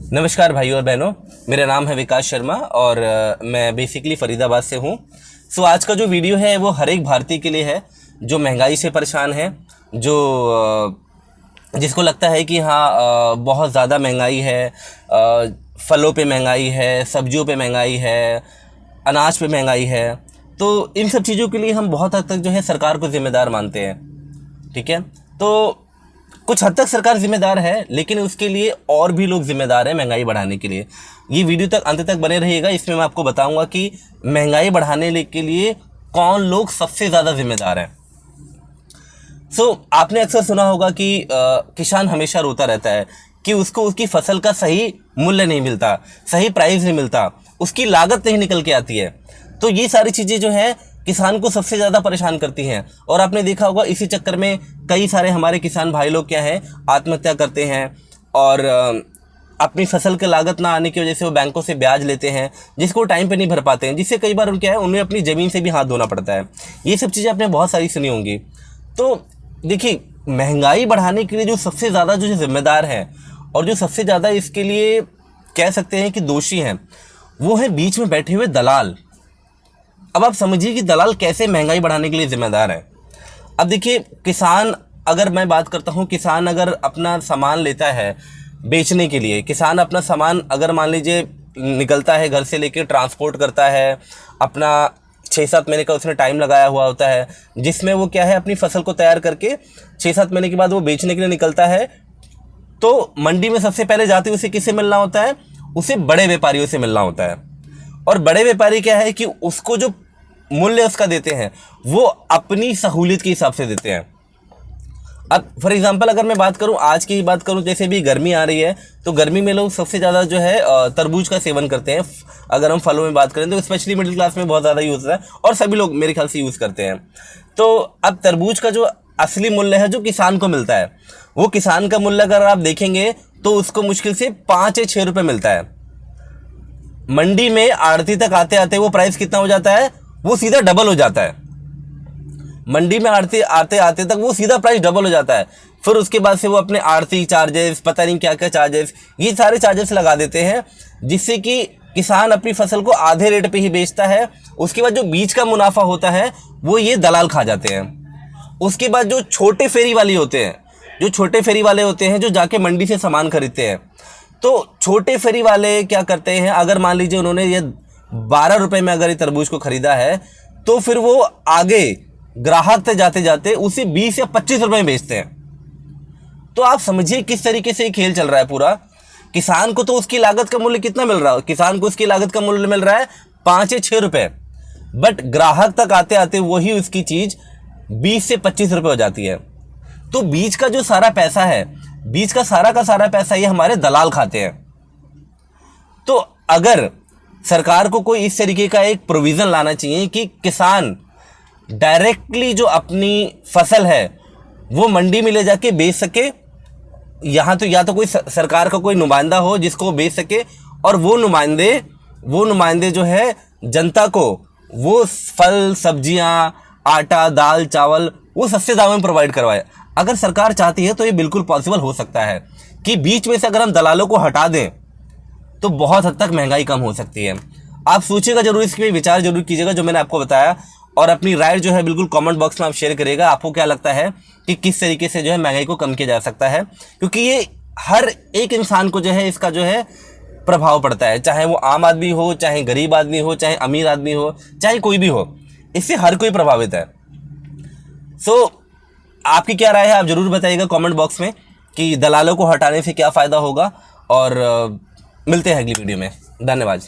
नमस्कार भाइयों और बहनों, मेरा नाम है विकास शर्मा और मैं बेसिकली फरीदाबाद से हूँ। सो आज का जो वीडियो है वो हर एक भारतीय के लिए है जो महंगाई से परेशान है, जो जिसको लगता है कि हाँ बहुत ज़्यादा महंगाई है, फलों पे महंगाई है, सब्जियों पे महंगाई है, अनाज पे महंगाई है। तो इन सब चीज़ों के लिए हम बहुत हद तक जो है सरकार को ज़िम्मेदार मानते हैं। ठीक है, तो कुछ हद तक सरकार जिम्मेदार है, लेकिन उसके लिए और भी लोग जिम्मेदार हैं महंगाई बढ़ाने के लिए। ये वीडियो तक अंत तक बने रहिएगा, इसमें मैं आपको बताऊंगा कि महंगाई बढ़ाने के लिए कौन लोग सबसे ज़्यादा जिम्मेदार हैं। आपने अक्सर सुना होगा कि किसान हमेशा रोता रहता है कि उसको उसकी फसल का सही मूल्य नहीं मिलता, सही प्राइस नहीं मिलता, उसकी लागत नहीं निकल के आती है। तो ये सारी चीज़ें जो है किसान को सबसे ज़्यादा परेशान करती हैं। और आपने देखा होगा इसी चक्कर में कई सारे हमारे किसान भाई लोग क्या हैं, आत्महत्या करते हैं और अपनी फसल की लागत ना आने की वजह से वो बैंकों से ब्याज लेते हैं, जिसको टाइम पे नहीं भर पाते हैं, जिससे कई बार उनके उन्हें अपनी ज़मीन से भी हाथ धोना पड़ता है। ये सब चीज़ें आपने बहुत सारी सुनी होंगी। तो देखिए, महंगाई बढ़ाने के लिए जो सबसे ज़्यादा जो जिम्मेदार है और जो सबसे ज़्यादा इसके लिए कह सकते हैं कि दोषी हैं, वो है बीच में बैठे हुए दलाल। अब आप समझिए कि दलाल कैसे महंगाई बढ़ाने के लिए जिम्मेदार है। अब देखिए, किसान, अगर मैं बात करता हूँ, किसान अगर अपना सामान लेता है बेचने के लिए, किसान अपना सामान अगर मान लीजिए निकलता है घर से लेके, ट्रांसपोर्ट करता है, अपना 6-7 महीने का उसने टाइम लगाया हुआ होता है, जिसमें वो क्या है अपनी फसल को तैयार करके 6-7 महीने के बाद वो बेचने के लिए निकलता है। तो मंडी में सबसे पहले जाते उसे किससे मिलना होता है? उसे बड़े व्यापारियों से मिलना होता है। और बड़े व्यापारी क्या है कि उसको जो मूल्य उसका देते हैं वो अपनी सहूलियत के हिसाब से देते हैं। अब फॉर एग्जांपल अगर मैं बात करूं, आज की बात करूं, जैसे भी गर्मी आ रही है तो गर्मी में लोग सबसे ज़्यादा जो है तरबूज का सेवन करते हैं। अगर हम फलों में बात करें तो स्पेशली मिडिल क्लास में बहुत ज़्यादा यूज़ है और सभी लोग मेरे ख्याल से यूज़ करते हैं। तो अब तरबूज का जो असली मूल्य है जो किसान को मिलता है, वो किसान का मूल्य अगर आप देखेंगे तो उसको मुश्किल से 5 या 6 रुपये मिलता है। मंडी में आड़ती तक आते आते वो प्राइस कितना हो जाता है? वो सीधा डबल हो जाता है। मंडी में आड़ती आते आते तक वो सीधा प्राइस डबल हो जाता है। फिर उसके बाद से वो अपने आड़ती चार्जेस, पता नहीं क्या क्या चार्जेस, ये सारे चार्जेस लगा देते हैं, जिससे कि किसान अपनी फसल को आधे रेट पे ही बेचता है। उसके बाद जो बीच का मुनाफा होता है वो ये दलाल खा जाते हैं। उसके बाद जो छोटे फेरी वाले होते हैं, जो जाके मंडी से सामान खरीदते हैं, तो छोटे फेरी वाले क्या करते हैं, अगर मान लीजिए उन्होंने ये 12 रुपए में अगर ये तरबूज को खरीदा है, तो फिर वो आगे ग्राहक से जाते जाते उसे 20 या 25 रुपए में बेचते हैं। तो आप समझिए किस तरीके से ये खेल चल रहा है पूरा। किसान को तो उसकी लागत का मूल्य कितना मिल रहा है? किसान को उसकी लागत का मूल्य मिल रहा है 5 या 6 रुपए, बट ग्राहक तक आते आते वही उसकी चीज 20 से 25 रुपए हो जाती है। तो बीच का जो सारा पैसा है, बीच का सारा पैसा ये हमारे दलाल खाते हैं। तो अगर सरकार को कोई इस तरीके का एक प्रोविज़न लाना चाहिए कि किसान डायरेक्टली जो अपनी फसल है वो मंडी में ले जाके बेच सके। यहाँ तो या तो कोई सरकार का कोई नुमाइंदा हो जिसको बेच सके, और वो नुमाइंदे जो है जनता को वो फल, सब्जियाँ, आटा, दाल, चावल वो सस्ते दामों में प्रोवाइड करवाए। अगर सरकार चाहती है तो ये बिल्कुल पॉसिबल हो सकता है कि बीच में से अगर हम दलालों को हटा दें तो बहुत हद तक महंगाई कम हो सकती है। आप सोचिएगा जरूर, इसके विचार जरूर कीजिएगा जो मैंने आपको बताया, और अपनी राय जो है बिल्कुल कमेंट बॉक्स में आप शेयर करिएगा। आपको क्या लगता है कि किस तरीके से जो है महंगाई को कम किया जा सकता है? क्योंकि ये हर एक इंसान को जो है इसका जो है प्रभाव पड़ता है, चाहे वो आम आदमी हो, चाहे गरीब आदमी हो, चाहे अमीर आदमी हो, चाहे कोई भी हो, इससे हर कोई प्रभावित है। आपकी क्या राय है आप जरूर बताइएगा कमेंट बॉक्स में कि दलालों को हटाने से क्या फ़ायदा होगा। और मिलते हैं अगली वीडियो में। धन्यवाद।